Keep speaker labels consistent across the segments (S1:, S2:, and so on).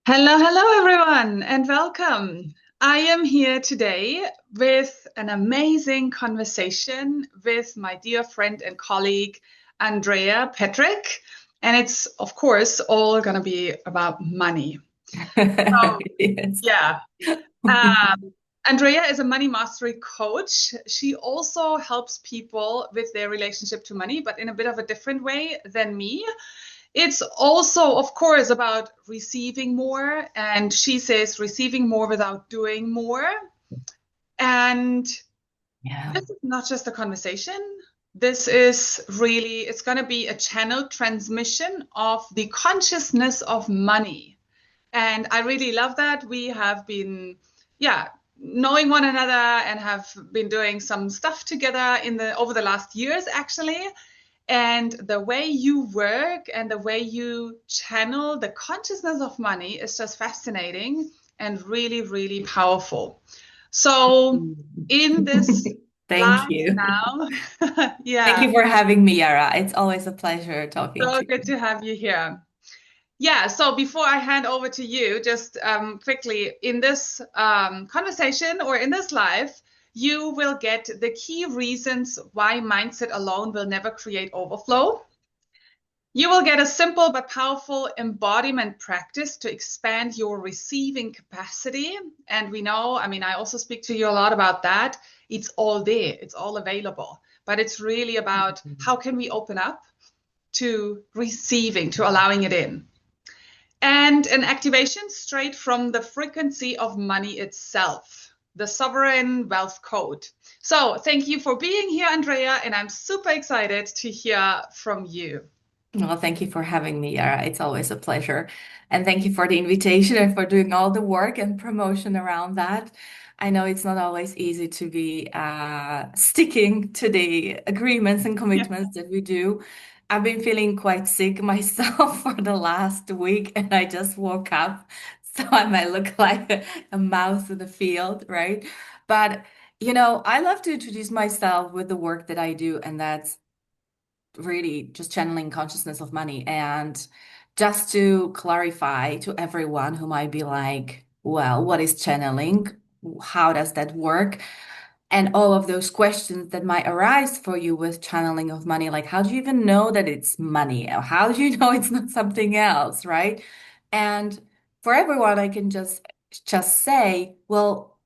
S1: Hello, hello, everyone, and welcome. I am here today with an amazing conversation with my dear friend and colleague, Andrea Petrek. And it's, of course, all going to be about money. So,
S2: Yes.
S1: yeah. Um, Andrea is a money mastery coach. She also helps people with their relationship to money, but in a bit of a different way than me. It's also, of course, about receiving more. And she says receiving more without doing more. And
S2: Yeah.
S1: this is not just a conversation. This is really, it's going to be a channel transmission of the consciousness of money. And I really love that. We have been, yeah, knowing one another and have been doing some stuff together in the over the last years, actually. And the way you work and the way you channel the consciousness of money is just fascinating and really, really powerful. So, in this
S2: Thank
S1: live
S2: you.
S1: now,
S2: Thank
S1: yeah,
S2: you for having me, Yara. It's always a pleasure talking
S1: so
S2: to
S1: good
S2: you.
S1: to have you here. Yeah, so before I hand over to you, just quickly in this conversation or in this live, you will get the key reasons why mindset alone will never create overflow. You will get a simple but powerful embodiment practice to expand your receiving capacity. And we know, I mean, I also speak to you a lot about that. It's all there, it's all available. But it's really about how can we open up to receiving, to allowing it in. And an activation straight from the frequency of money itself, the sovereign wealth code. So thank you for being here, Andrea, and I'm super excited to hear from you.
S2: Well, thank you for having me, Yara. It's always a pleasure. And thank you for the invitation and for doing all the work and promotion around that. I know it's not always easy to be sticking to the agreements and
S1: Yeah.
S2: commitments that we do. I've been feeling quite sick myself for the last week, and I just woke up. So I might look like a mouse in the field, right? But, I love to introduce myself with the work that I do, and that's really just channeling consciousness of money. And just to clarify to everyone who might be like, well, what is channeling? How does that work? And all of those questions that might arise for you with channeling of money, like how do you even know that it's money? Or how do you know it's not something else, right? And for everyone, I can just say, well,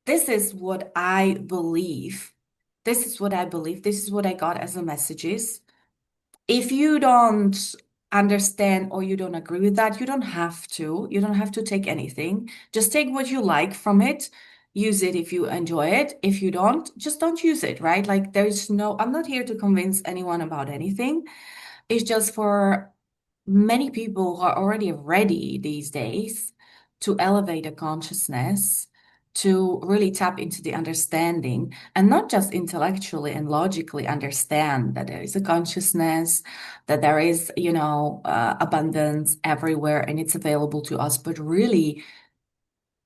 S2: this is what I believe. This is what I believe. This is what I got as a messages. If you don't understand or you don't agree with that, you don't have to. You don't have to take anything. Just take what you like from it. Use it if you enjoy it. If you don't, just don't use it, right? Like I'm not here to convince anyone about anything. It's just for many people who are already ready these days to elevate a consciousness, to really tap into the understanding and not just intellectually and logically understand that there is a consciousness, that there is, abundance everywhere and it's available to us, but really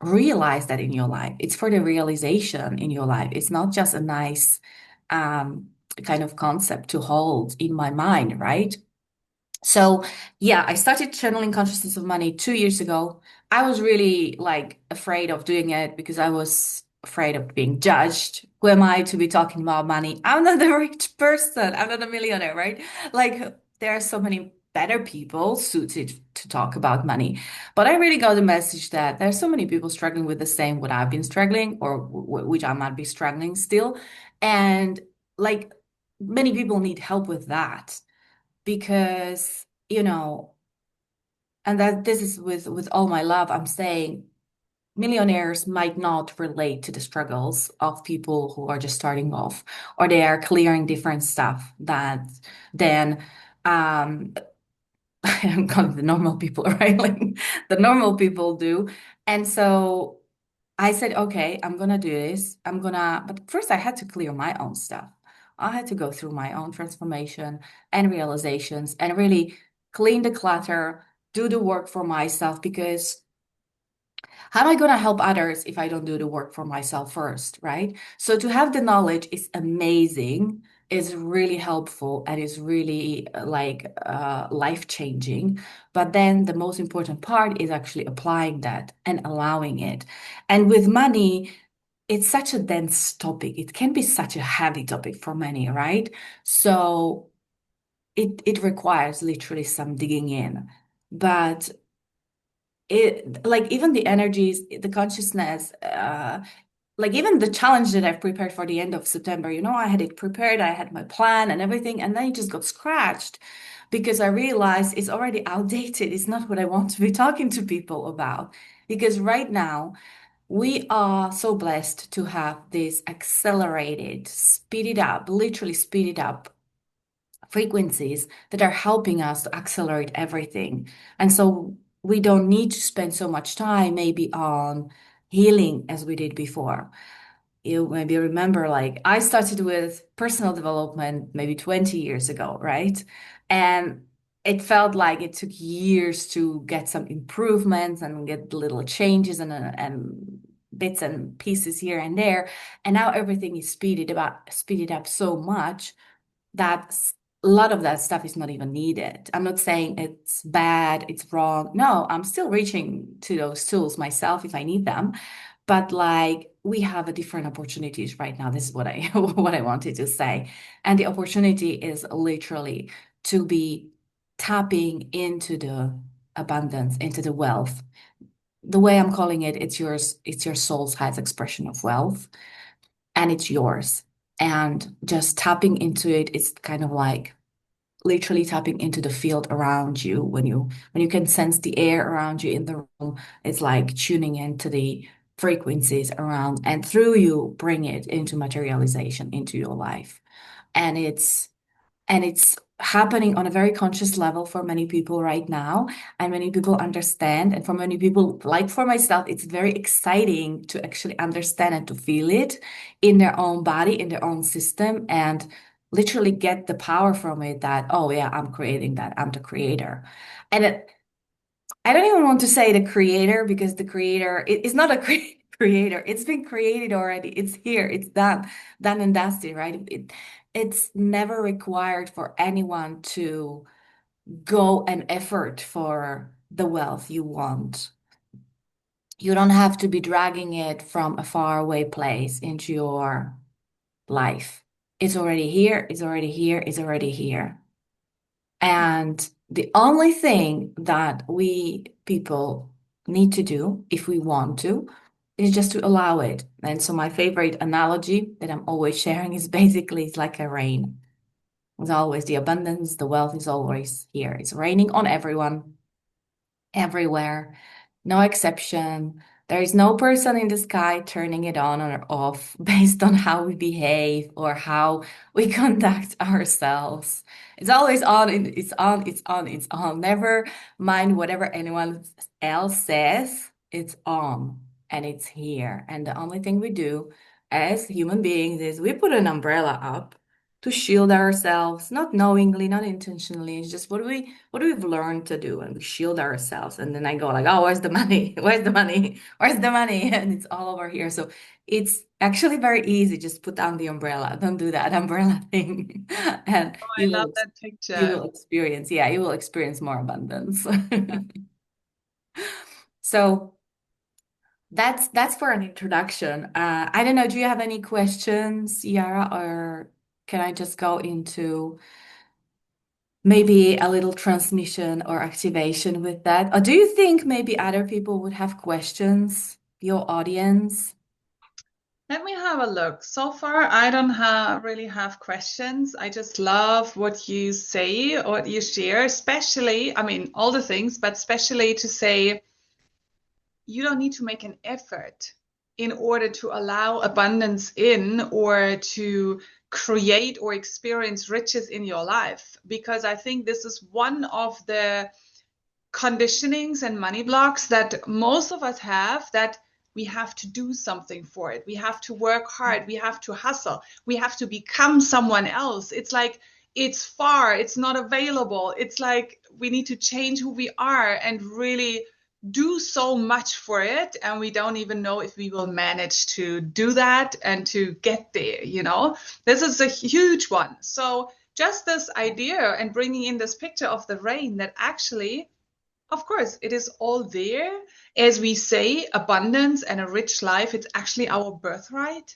S2: realize that in your life. It's for the realization in your life. It's not just a nice um, kind of concept to hold in my mind, right? So yeah, I started channeling consciousness of money 2 years ago. I was really like afraid of doing it because I was afraid of being judged. Who am I to be talking about money? I'm not a rich person. I'm not a millionaire, right? Like there are so many better people suited to talk about money. But I really got the message that there's so many people struggling with the same what I've been struggling or which I might be struggling still. And like many people need help with that because and that this is with all my love, I'm saying millionaires might not relate to the struggles of people who are just starting off, or they are clearing different stuff that then um I'm calling the normal people, right? Like the normal people do. And so I said, okay, I'm gonna do this. But first I had to clear my own stuff. I had to go through my own transformation and realizations and really clean the clutter, do the work for myself, because how am I gonna help others if I don't do the work for myself first, right? So to have the knowledge is amazing, is really helpful and is really life-changing. But then the most important part is actually applying that and allowing it. And with money, it's such a dense topic. It can be such a heavy topic for many, right? So it requires literally some digging in. But it like even the energies, the consciousness, like even the challenge that I've prepared for the end of September, I had it prepared, I had my plan and everything, and then it just got scratched because I realized it's already outdated. It's not what I want to be talking to people about. Because right now, we are so blessed to have this accelerated, speeded up, literally speeded up frequencies that are helping us to accelerate everything. And so we don't need to spend so much time maybe on healing as we did before. You maybe remember, like, I started with personal development maybe 20 years ago, right? And it felt like it took years to get some improvements and get little changes and bits and pieces here and there. And now everything is speeded up so much that a lot of that stuff is not even needed. I'm not saying it's bad, it's wrong. No, I'm still reaching to those tools myself if I need them. But like we have a different opportunities right now. This is what I what I wanted to say. And the opportunity is literally to be tapping into the abundance, into the wealth. The way I'm calling it, it's yours, it's your soul's highest expression of wealth, and it's yours. And just tapping into it is kind of like literally tapping into the field around you. When you can sense the air around you in the room, it's like tuning into the frequencies around and through you bring it into materialization into your life. And it's happening on a very conscious level for many people right now, and many people understand. And for many people, like for myself, it's very exciting to actually understand and to feel it in their own body, in their own system, and literally get the power from it that, oh yeah, I'm creating that. I'm the creator. And I don't even want to say the creator because the creator is not a creator. It's been created already. It's here. It's done and dusted, right? It's never required for anyone to go and effort for the wealth you want. You don't have to be dragging it from a faraway place into your life. It's already here. It's already here. It's already here. And the only thing that we people need to do, if we want to, is just to allow it. And so my favorite analogy that I'm always sharing is basically it's like a rain. It's always the abundance, the wealth is always here. It's raining on everyone, everywhere, no exception. There is no person in the sky turning it on or off based on how we behave or how we conduct ourselves. It's always on, it's on, it's on, it's on. Never mind whatever anyone else says, it's on and it's here. And the only thing we do as human beings is we put an umbrella up to shield ourselves, not knowingly, not intentionally. It's just what we've learned to do, and we shield ourselves. And then I go like, oh, where's the money? Where's the money? Where's the money? And it's all over here. So it's actually very easy. Just put down the umbrella. Don't do that umbrella thing, and
S1: Oh, I love that
S2: you
S1: picture.
S2: will experience, yeah, you will experience more abundance. So that's for an introduction. I don't know. Do you have any questions, Yara, or can I just go into maybe a little transmission or activation with that? Or do you think maybe other people would have questions, your audience?
S1: Let me have a look. So far, I don't really have questions. I just love what you say, what you share, especially, I mean, all the things, but especially to say you don't need to make an effort in order to allow abundance in or to create or experience riches in your life. Because I think this is one of the conditionings and money blocks that most of us have, that we have to do something for it. We have to work hard. We have to hustle. We have to become someone else. It's like it's far, it's not available. It's like we need to change who we are and really do so much for it, and we don't even know if we will manage to do that and to get there, you know? This is a huge one. So just this idea and bringing in this picture of the rain, that actually, of course, it is all there. As we say, abundance and a rich life, it's actually our birthright.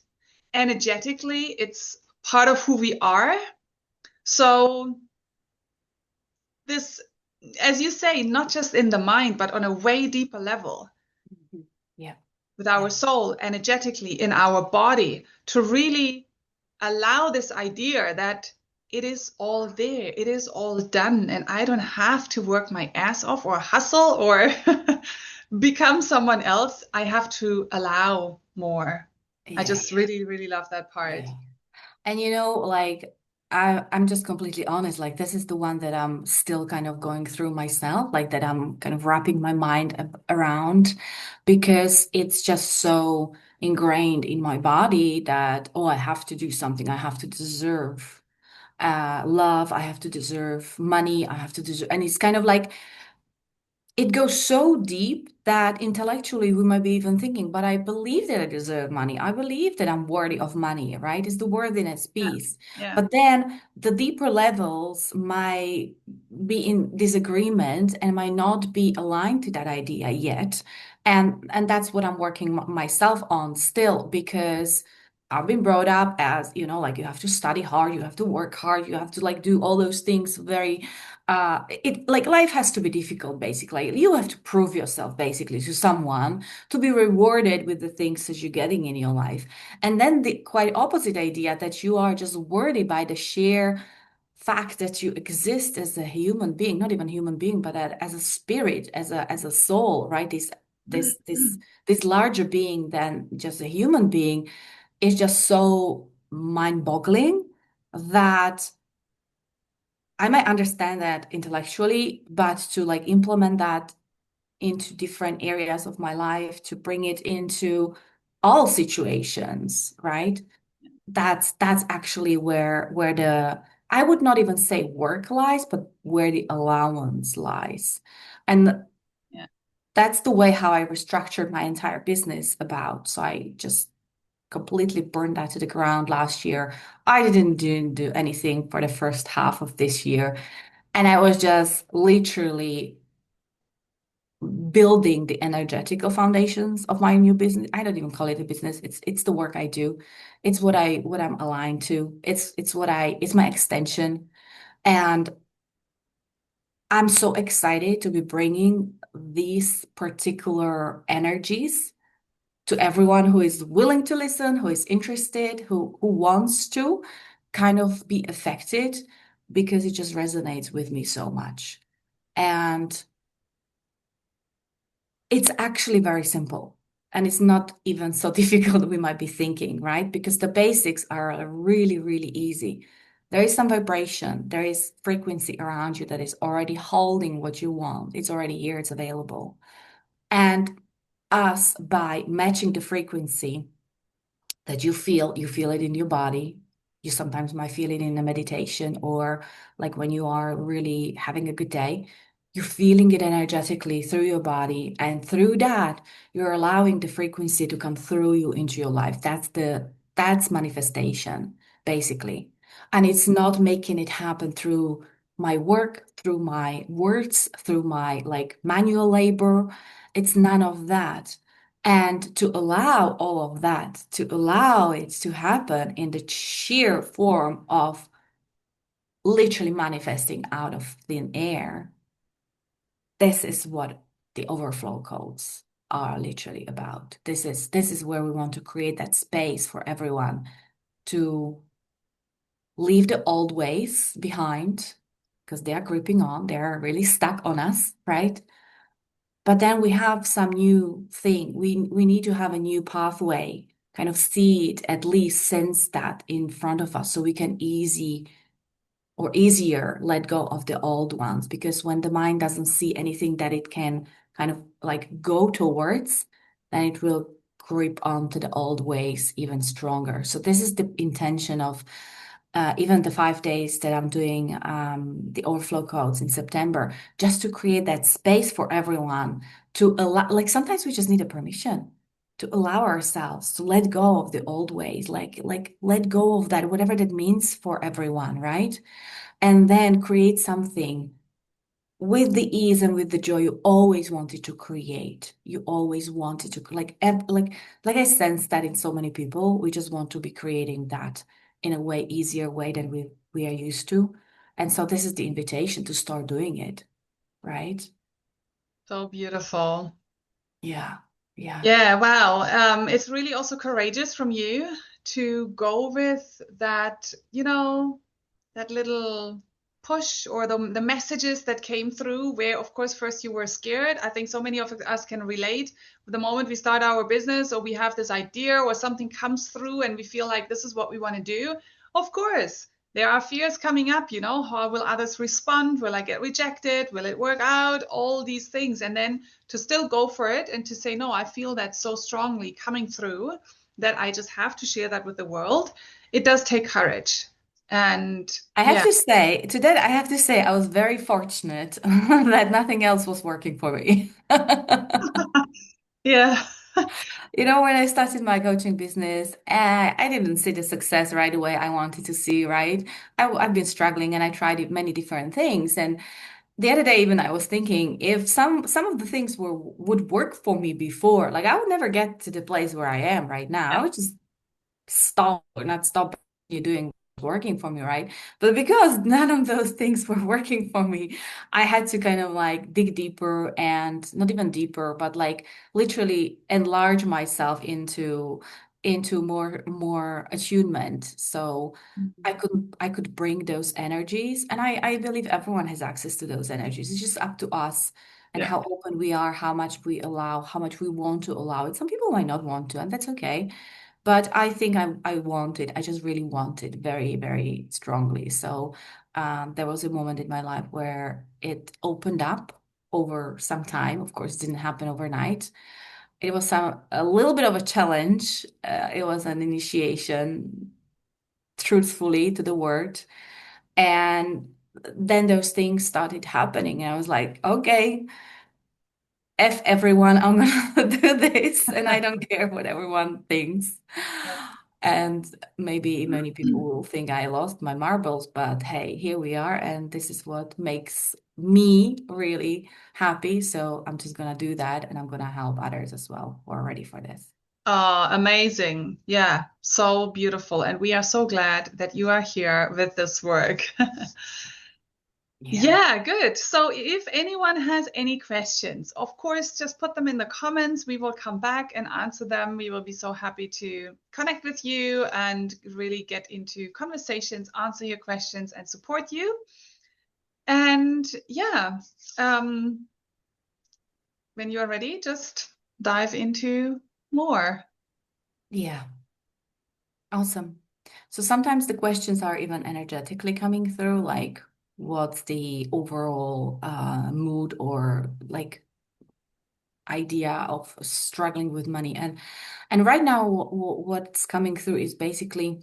S1: Energetically, it's part of who we are. So this, as you say, not just in the mind, but on a way deeper level
S2: Mhm. Yeah.
S1: with our
S2: Yeah.
S1: soul, energetically in our body, to really allow this idea that it is all there, it is all done, and I don't have to work my ass off or hustle or become someone else. I have to allow more. I
S2: Yeah.
S1: just really, really love that part.
S2: Yeah. And like I'm just completely honest, like this is the one that I'm still kind of going through myself, like that I'm kind of wrapping my mind around because it's just so ingrained in my body that, oh, I have to do something. I have to deserve love. I have to deserve money. I have to deserve, and it's kind of like it goes so deep that intellectually we might be even thinking, but I believe that I deserve money. I believe that I'm worthy of money, right? It's the worthiness
S1: Yeah,
S2: piece.
S1: yeah,
S2: But then the deeper levels might be in disagreement and might not be aligned to that idea yet. And that's what I'm working myself on still because I've been brought up as, like you have to study hard, you have to work hard, you have to like do all those things very it like life has to be difficult basically. You have to prove yourself basically to someone to be rewarded with the things that you're getting in your life. And then the quite opposite idea that you are just worthy by the sheer fact that you exist as a human being, not even human being, but as a spirit, as a soul, right? This this this larger being than just a human being is just so mind-boggling that I might understand that intellectually, but to like implement that into different areas of my life, to bring it into all situations, right? That's actually where the I would not even say work lies, but where the allowance lies. And
S1: yeah,
S2: that's the way how I restructured my entire business about. So I just completely burned that to the ground last year. I didn't do anything for the first half of this year. And I was just literally building the energetical foundations of my new business. I don't even call it a business. It's the work I do. It's what I'm aligned to. It's my extension. And I'm so excited to be bringing these particular energies to everyone who is willing to listen, who is interested, who wants to kind of be affected because it just resonates with me so much. And it's actually very simple. And it's not even so difficult we might be thinking, right? Because the basics are really, really easy. There is some vibration, there is frequency around you that is already holding what you want. It's already here, it's available. And us, by matching the frequency, that you feel it in your body. You sometimes might feel it in a meditation or like when you are really having a good day, you're feeling it energetically through your body. And through that, you're allowing the frequency to come through you into your life. That's manifestation, basically. And it's not making it happen through my work, through my words, through my like manual labor. It's none of that. And to allow all of that, to allow it to happen in the sheer form of literally manifesting out of thin air, this is what the overflow codes are literally about. This is where we want to create that space for everyone to leave the old ways behind because they are gripping on, they're really stuck on us, right? But then we have some new thing. We need to have a new pathway, kind of see it, at least sense that in front of us so we can easier let go of the old ones. Because when the mind doesn't see anything that it can kind of like go towards, then it will grip onto the old ways even stronger. So this is the intention of even the 5 days that I'm doing the overflow codes in September, just to create that space for everyone to allow, like sometimes we just need a permission to allow ourselves to let go of the old ways, like let go of that, whatever that means for everyone, right? And then create something with the ease and with the joy you always wanted to create. You always wanted to like I sense that in so many people, we just want to be creating that in a way easier way than we are used to. And so this is the invitation to start doing it, right?
S1: So beautiful.
S2: Yeah. Yeah.
S1: Yeah, wow. It's really also courageous from you to go with that, that little push or the messages that came through where, of course, first you were scared. I think so many of us can relate. The moment we start our business or we have this idea or something comes through and we feel like this is what we want to do, of course, there are fears coming up, how will others respond? Will I get rejected? Will it work out? All these things. And then to still go for it and to say, no, I feel that so strongly coming through that I just have to share that with the world. It does take courage. And
S2: I have
S1: yeah,
S2: to say, to that, I have to say, I was very fortunate that nothing else was working for me.
S1: yeah,
S2: When I started my coaching business, I didn't see the success right away I wanted to see, right? I've been struggling and I tried many different things. And the other day, even I was thinking if some of the things would work for me before, like I would never get to the place where I am right now. I
S1: yeah,
S2: would just stop or not stop you doing what's working for me, right? But because none of those things were working for me, I had to kind of like dig deeper and not even deeper, but like literally enlarge myself into more attunement. So I could bring those energies. And I believe everyone has access to those energies. It's just up to us and
S1: yeah.
S2: how open we are, how much we allow, how much we want to allow it. Some people might not want to, and that's okay. But I think I wanted, I just really wanted very, very strongly. So there was a moment in my life where it opened up over some time. Of course, it didn't happen overnight. It was a little bit of a challenge. It was an initiation, truthfully, to the word. And then those things started happening. And I was like, okay, F everyone, I'm gonna do this, and I don't care what everyone thinks. And maybe many people will think I lost my marbles, but hey, here we are, and this is what makes me really happy. So I'm just gonna do that, and I'm gonna help others as well who are ready for this.
S1: Amazing. Yeah, so beautiful. And we are so glad that you are here with this work.
S2: Yeah.
S1: Yeah, good. So if anyone has any questions, of course, just put them in the comments. We will come back and answer them. We will be so happy to connect with you and really get into conversations, answer your questions, and support you. And yeah, um, when you are ready, just dive into more.
S2: Yeah. Awesome. So sometimes the questions are even energetically coming through, like what's the overall mood or like idea of struggling with money. And right now what's coming through is basically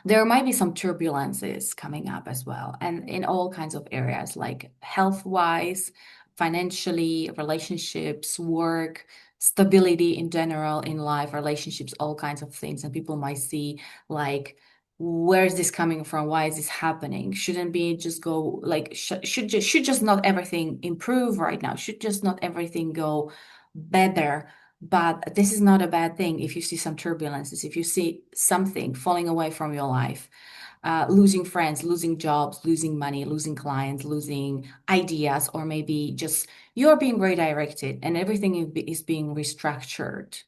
S2: there might be some turbulences coming up as well, and in all kinds of areas, like health-wise, financially, relationships, work, stability in general in life, relationships, all kinds of things. And people might see like, where is this coming from? Why is this happening? Shouldn't be just go like should just not everything improve right now? Should just not everything go better? But this is not a bad thing if you see some turbulences, if you see something falling away from your life, losing friends, losing jobs, losing money, losing clients, losing ideas, or maybe just you're being redirected and everything is being restructured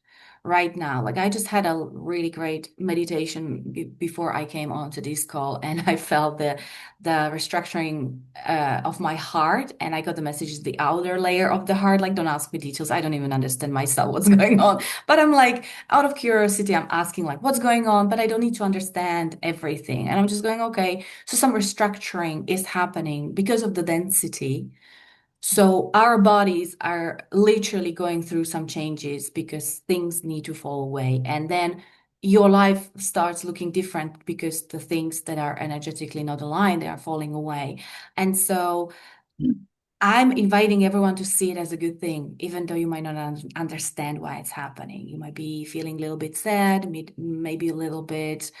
S2: right now. Like I just had a really great meditation before I came onto this call, and I felt the restructuring of my heart, and I got the messages, the outer layer of the heart. Like, don't ask me details. I don't even understand myself what's going on. But I'm like, out of curiosity, I'm asking like, what's going on? But I don't need to understand everything. And I'm just going, okay. So some restructuring is happening because of the density. So our bodies are literally going through some changes because things need to fall away. And then your life starts looking different because the things that are energetically not aligned, they are falling away. And so I'm inviting everyone to see it as a good thing, even though you might not understand why it's happening. You might be feeling a little bit sad, maybe a little bit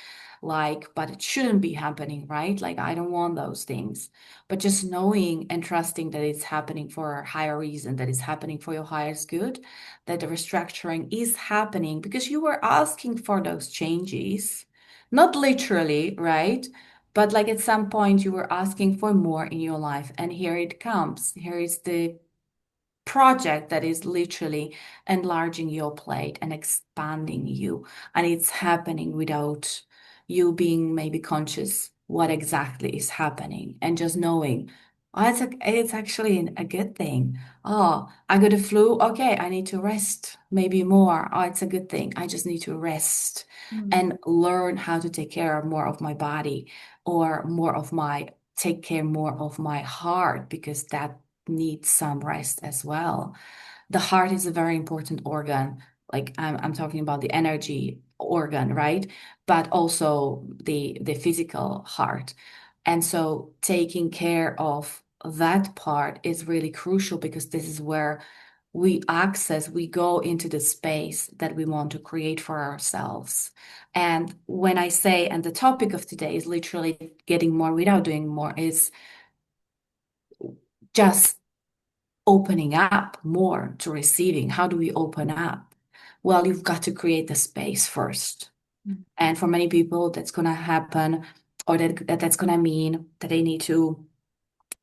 S2: like, but it shouldn't be happening, right? Like, I don't want those things. But just knowing and trusting that it's happening for a higher reason, that it's happening for your highest good, that the restructuring is happening because you were asking for those changes, not literally, right? But like at some point, you were asking for more in your life, and here it comes. Here is the project that is literally enlarging your plate and expanding you. And it's happening without you being maybe conscious what exactly is happening and just knowing, oh, it's actually a good thing. Oh, I got a flu. Okay, I need to rest maybe more. Oh, it's a good thing. I just need to rest
S1: Mm,
S2: and learn how to take care of more of my body or more of my take care more of my heart because that needs some rest as well. The heart is a very important organ. Like I'm talking about the energy organ, right? But also the physical heart. And so taking care of that part is really crucial because this is where we go into the space that we want to create for ourselves. And when I say, and the topic of today is literally getting more without doing more, is just opening up more to receiving. How do we open up? Well, you've got to create the space first.
S1: mm,
S2: And for many people, that's going to happen, or that's going to mean that they need to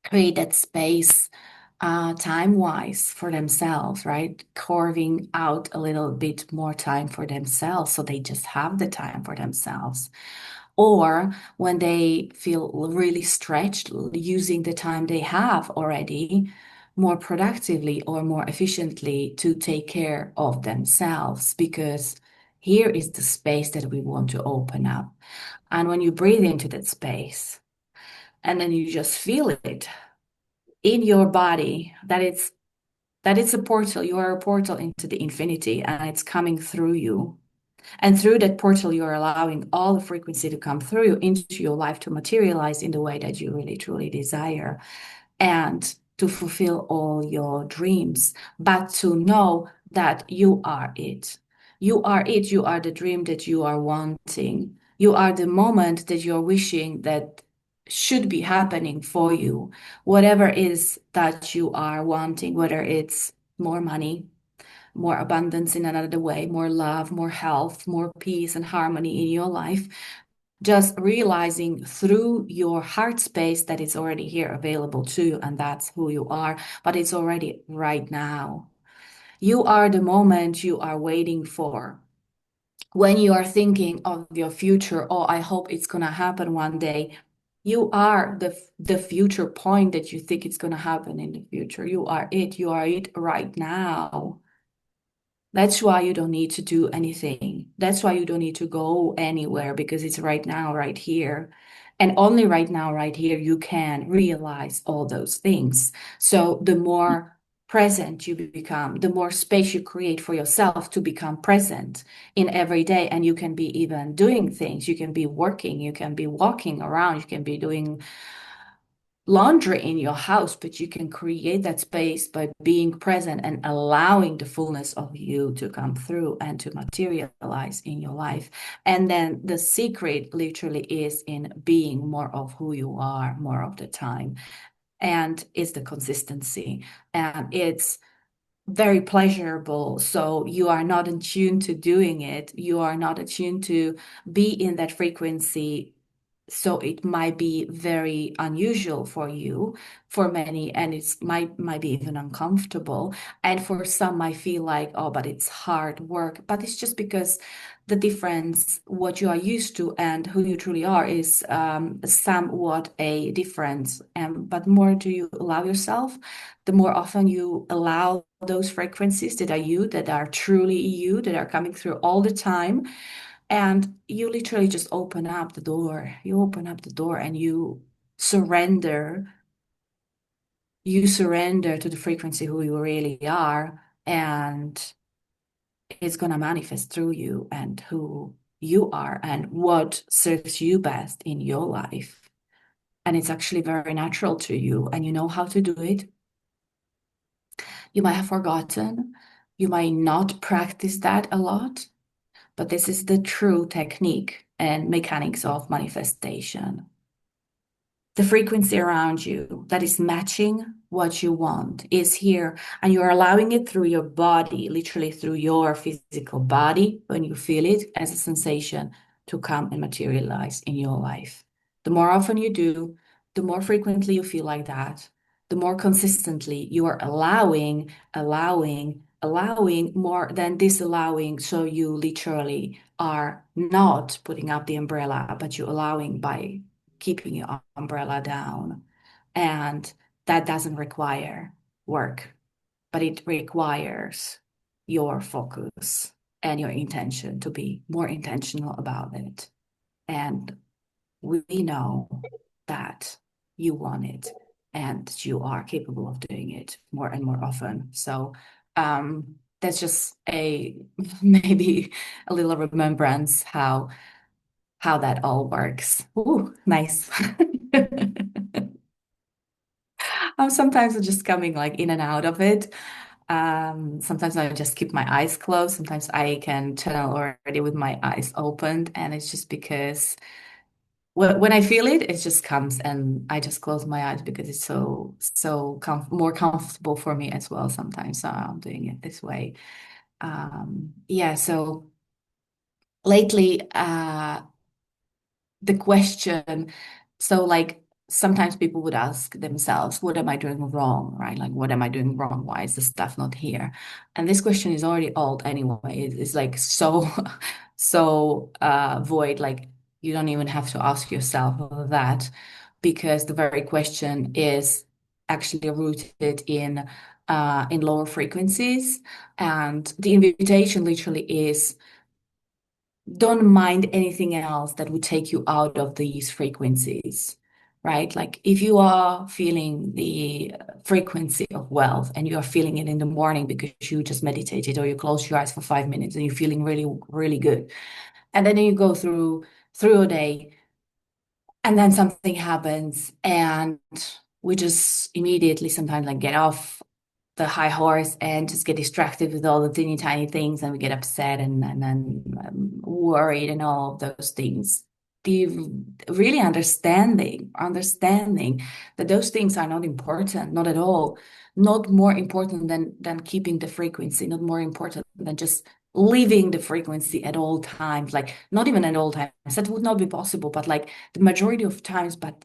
S2: create that space time-wise for themselves, right? Carving out a little bit more time for themselves so they just have the time for themselves. Or when they feel really stretched, using the time they have already more productively or more efficiently to take care of themselves, because here is the space that we want to open up. And when you breathe into that space and then you just feel it in your body, that it's a portal, you are a portal into the infinity and it's coming through you. And through that portal, you're allowing all the frequency to come through you into your life to materialize in the way that you really truly desire and to fulfill all your dreams. But to know that you are it. You are it. You are the dream that you are wanting. You are the moment that you're wishing that should be happening for you. Whatever it is that you are wanting, whether it's more money, more abundance in another way, more love, more health, more peace and harmony in your life. Just realizing through your heart space that it's already here available to you, and that's who you are, but it's already right now. You are the moment you are waiting for. When you are thinking of your future, oh, I hope it's gonna happen one day. You are the future point that you think it's gonna happen in the future. You are it. You are it right now. That's why you don't need to do anything. That's why you don't need to go anywhere because it's right now, right here. And only right now, right here, you can realize all those things. So the more present you become, the more space you create for yourself to become present in every day. And you can be even doing things. You can be working, you can be walking around, you can be doing laundry in your house, but you can create that space by being present and allowing the fullness of you to come through and to materialize in your life. And then the secret literally is in being more of who you are more of the time. And it's the consistency. And it's very pleasurable. So you are not attuned to doing it. You are not attuned to be in that frequency, so it might be very unusual for you, for many, and it's might be even uncomfortable. And for some might feel like, oh, but it's hard work. But it's just because the difference, what you are used to and who you truly are is somewhat a difference. But more do you allow yourself, the more often you allow those frequencies that are you, that are truly you, that are coming through all the time, and you literally just open up the door. You open up the door and surrender. You surrender to the frequency who you really are, and it's gonna manifest through you and who. you are and what serves you best in your life. And it's actually very natural to you, and you know how to do it. You might have forgotten, you might not practice that a lot, but this is the true technique and mechanics of manifestation. The frequency around you that is matching what you want is here, and you're allowing it through your body, literally through your physical body, when you feel it as a sensation, to come and materialize in your life. The more often you do, the more frequently you feel like that, the more consistently you are allowing more than disallowing. So you literally are not putting up the umbrella, but you're allowing by keeping your umbrella down. And that doesn't require work, but it requires your focus and your intention to be more intentional about it. And we know that you want it and you are capable of doing it more and more often. So that's just a maybe a little remembrance how that all works. Ooh, nice. I'm sometimes just coming like in and out of it. Sometimes I just keep my eyes closed. Sometimes I can channel already with my eyes opened, and it's just because when I feel it, it just comes, and I just close my eyes because it's so more comfortable for me as well. Sometimes so I'm doing it this way. Yeah. So lately, the question, so like sometimes people would ask themselves, what am I doing wrong, right? Like, what am I doing wrong? Why is the stuff not here? And this question is already old anyway. It's like so, so void. Like you don't even have to ask yourself that, because the very question is actually rooted in lower frequencies. And the invitation literally is, don't mind anything else that would take you out of these frequencies, right? Like if you are feeling the frequency of wealth and you are feeling it in the morning because you just meditated, or you close your eyes for 5 minutes and you're feeling really, really good. And then you go through a day, and then something happens, and we just immediately sometimes like get off the high horse and just get distracted with all the teeny tiny things, and we get upset and then worried and all of those things. The really understanding that those things are not important, not at all, not more important than keeping the frequency, not more important than just living the frequency at all times, like not even at all times. That would not be possible, but like the majority of times. But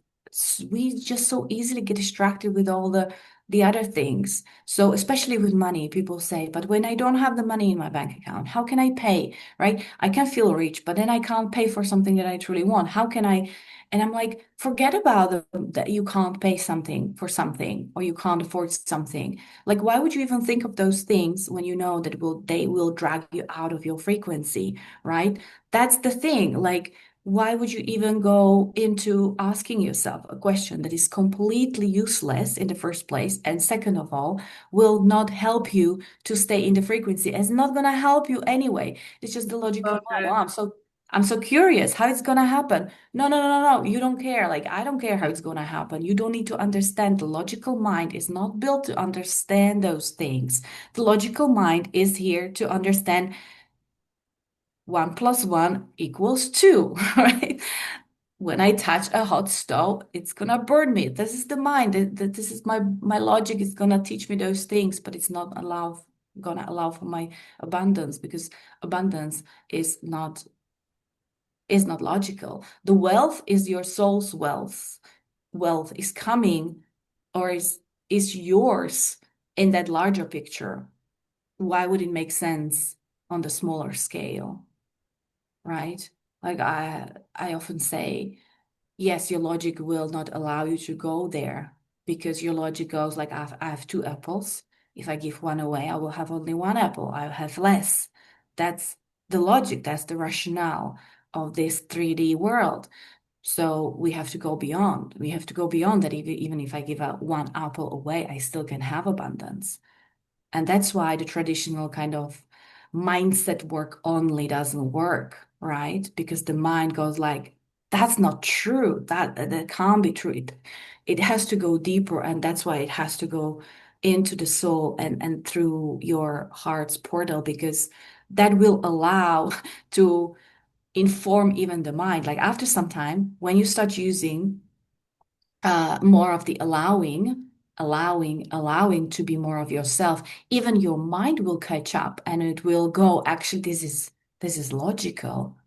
S2: we just so easily get distracted with all the other things. So especially with money, people say, but when I don't have the money in my bank account, how can I pay? Right? I can feel rich, but then I can't pay for something that I truly want. How can I? And I'm like, forget about that you can't pay something for something, or you can't afford something. Like, why would you even think of those things when you know that they will drag you out of your frequency, right? That's the thing. Like, why would you even go into asking yourself a question that is completely useless in the first place? And second of all, will not help you to stay in the frequency. It's not going to help you anyway. It's just the logical mind. Oh,
S1: Okay.
S2: I'm so curious how it's going to happen. No, no, no, no, no. You don't care. Like, I don't care how it's going to happen. You don't need to understand. The logical mind is not built to understand those things. The logical mind is here to understand 1 + 1 = 2, right? When I touch a hot stove, it's gonna burn me. This is the mind. This is my logic is gonna teach me those things, but it's not gonna allow for my abundance, because abundance is not logical. The wealth is your soul's wealth. Wealth is coming, or is yours in that larger picture. Why would it make sense on the smaller scale, right? Like I often say, yes, your logic will not allow you to go there, because your logic goes like, I have 2 apples. If I give one away, I will have only 1 apple. I'll have less. That's the logic. That's the rationale of this 3D world. So we have to go beyond. We have to go beyond that. Even if I give out 1 apple away, I still can have abundance. And that's why the traditional kind of mindset work only doesn't work. right? Because the mind goes like, that's not true. That can't be true. It has to go deeper, and that's why it has to go into the soul and through your heart's portal, because that will allow to inform even the mind. Like after some time, when you start using more of the allowing to be more of yourself, even your mind will catch up and it will go, actually, this is logical.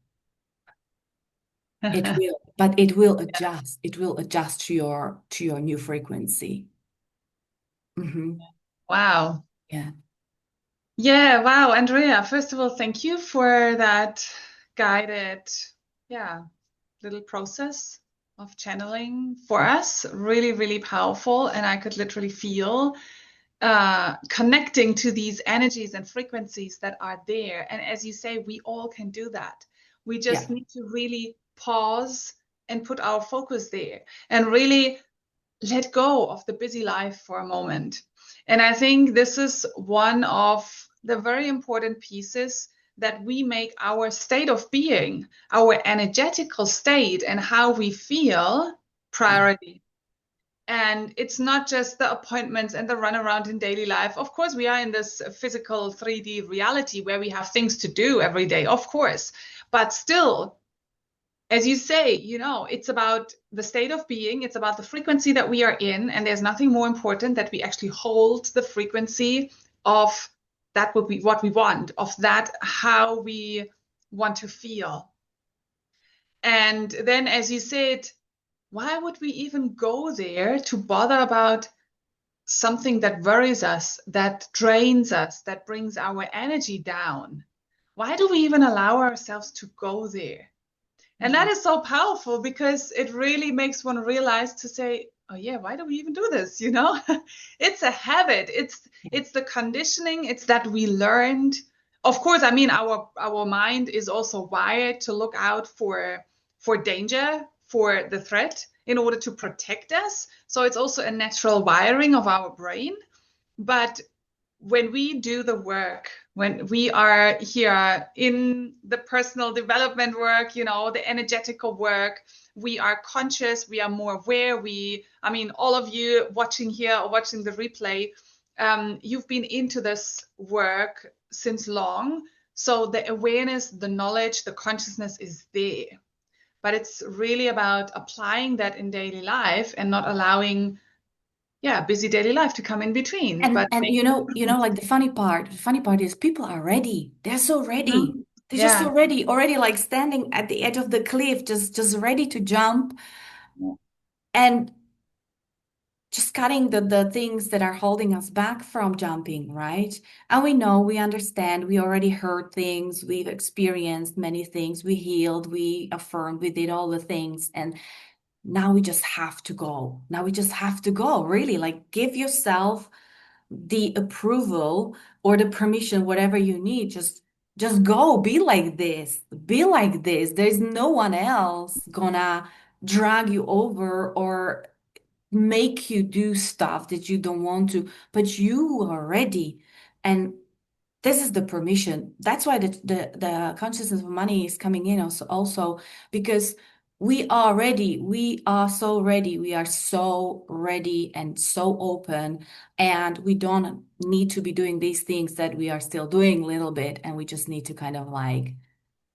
S2: It will, but it will adjust. It will adjust to your new frequency. Hmm.
S1: Wow.
S2: Yeah.
S1: Yeah, wow, Andrea, first of all, thank you for that guided, yeah, little process of channeling for us. Really, really powerful. And I could literally feel connecting to these energies and frequencies that are there. And as you say, we all can do that. We
S2: Yeah.
S1: just need to really pause and put our focus there and really let go of the busy life for a moment. And I think this is one of the very important pieces that we make our state of being, our energetical state, and how we feel
S2: Yeah.
S1: priority. And it's not just the appointments and the runaround in daily life. Of course, we are in this physical 3D reality where we have things to do every day, of course. But still, as you say, it's about the state of being, it's about the frequency that we are in, and there's nothing more important that we actually hold the frequency of that would be what we want, of that how we want to feel. And then, as you said, why would we even go there to bother about something that worries us, that drains us, that brings our energy down? Why do we even allow ourselves to go there? And that
S2: Mhm.
S1: is so powerful because it really makes one realize to say, oh yeah, why do we even do this? It's a habit. It's the conditioning. It's that we learned. Of course, I mean our mind is also wired to look out for danger, for the threat in order to protect us. So it's also a natural wiring of our brain. But when we do the work, when we are here in the personal development work, the energetical work, we are conscious, we are more aware. I mean, all of you watching here or watching the replay, you've been into this work since long. So the awareness, the knowledge, the consciousness is there. But it's really about applying that in daily life and not allowing, yeah, busy daily life to come in between,
S2: And
S1: but
S2: and
S1: make.
S2: like the funny part is people are ready. They're so ready.
S1: Mhm.
S2: They're just
S1: Yeah.
S2: so ready, already like standing at the edge of the cliff, just ready to jump and just cutting the things that are holding us back from jumping, right? And we understand, we already heard things, we've experienced many things, we healed, we affirmed, we did all the things, and now we just have to go. Now we just have to go, really. Like give yourself the approval or the permission, whatever you need. Just go, be like this, be like this. There's no one else gonna drag you over or make you do stuff that you don't want to, but you are ready. And this is the permission. That's why the consciousness of money is coming in also because we are ready. We are so ready. We are so ready and so open. And we don't need to be doing these things that we are still doing a little bit. And we just need to kind of like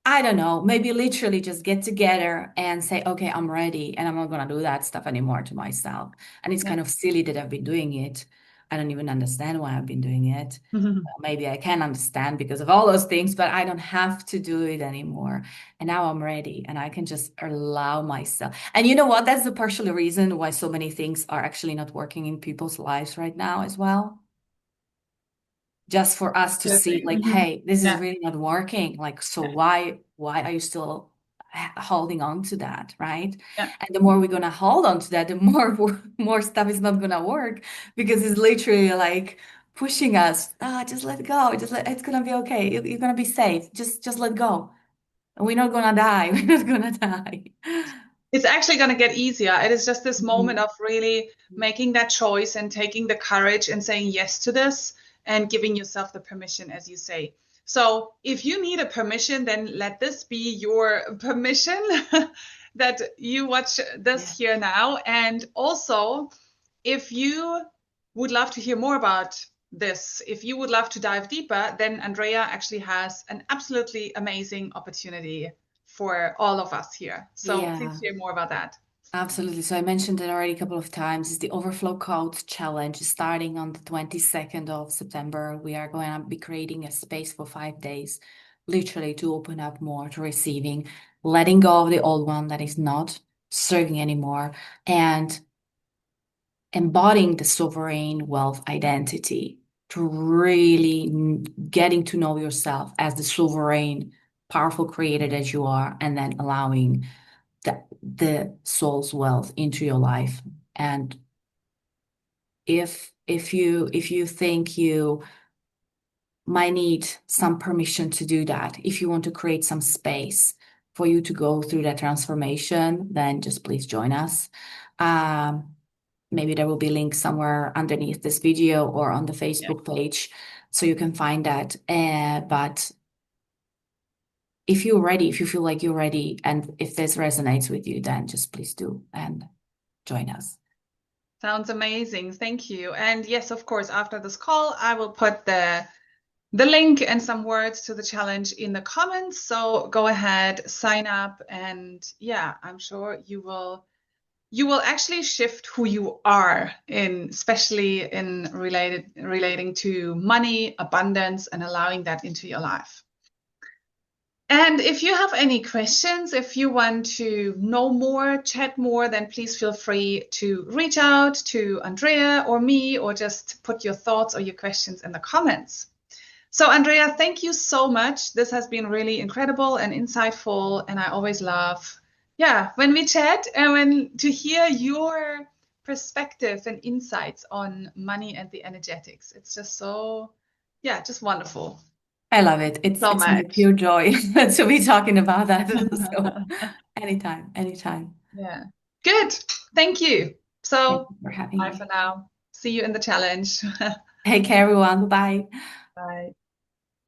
S2: I don't know, maybe literally just get together and say, okay, I'm ready and I'm not going to do that stuff anymore to myself. And it's
S1: Yeah.
S2: kind of silly that I've been doing it. I don't even understand why I've been doing it. Maybe I can understand because of all those things, but I don't have to do it anymore. And now I'm ready and I can just allow myself. And you know what? That's the partial reason why so many things are actually not working in people's lives right now as well, just for us to see
S1: Interesting.
S2: like,
S1: Mhm.
S2: hey, this is
S1: Yeah.
S2: really not working. Like, so why are you still holding on to that, right?
S1: Yeah.
S2: And the more we're gonna hold on to that, the more more stuff is not gonna work because it's literally like pushing us. Ah, just let go. It's gonna be okay. You're gonna be safe. Just let go. And we're not gonna die. We're not gonna die.
S1: It's actually going to get easier. It is just this moment
S2: Mhm.
S1: of really making that choice and taking the courage and saying yes to this and giving yourself the permission, as you say. So if you need a permission, then let this be your permission that you watch this
S2: Yeah.
S1: here now. And also, if you would love to hear more about this, if you would love to dive deeper, then Andrea actually has an absolutely amazing opportunity for all of us here. So please
S2: Yeah.
S1: share more about that.
S2: Absolutely. So I mentioned it already a couple of times. It's the Overflow Code Challenge starting on the 22nd of September. We are going to be creating a space for 5 days, literally to open up more to receiving, letting go of the old one that is not serving anymore, and embodying the sovereign wealth identity to really getting to know yourself as the sovereign, powerful creator that you are, and then allowing the soul's wealth into your life. And if you think you might need some permission to do that, if you want to create some space for you to go through that transformation, then just please join us. Um, Maybe there will be links somewhere underneath this video or on the
S1: Yeah.
S2: Facebook page, so you can find that. But if you're ready, if you feel like you're ready, and if this resonates with you, then just please do and join us.
S1: Sounds amazing. Thank you. And yes, of course, after this call, I will put the link and some words to the challenge in the comments. So go ahead, sign up, and yeah, I'm sure you will actually shift who you are in, especially in relating to money, abundance, and allowing that into your life. And if you have any questions, if you want to know more, chat more, then please feel free to reach out to Andrea or me, or just put your thoughts or your questions in the comments. So, Andrea, thank you so much. This has been really incredible and insightful, and I always love, yeah, when we chat and when to hear your perspective and insights on money and the energetics. It's just so, yeah, just wonderful.
S2: I love it. It's
S1: So
S2: it's my
S1: much.
S2: pure joy to be talking about that. So anytime, anytime.
S1: Yeah. Good. Thank you.
S2: Thank
S1: So,
S2: you for having
S1: bye for
S2: me.
S1: now. See you in the challenge.
S2: Take care, everyone. Bye.
S1: Bye.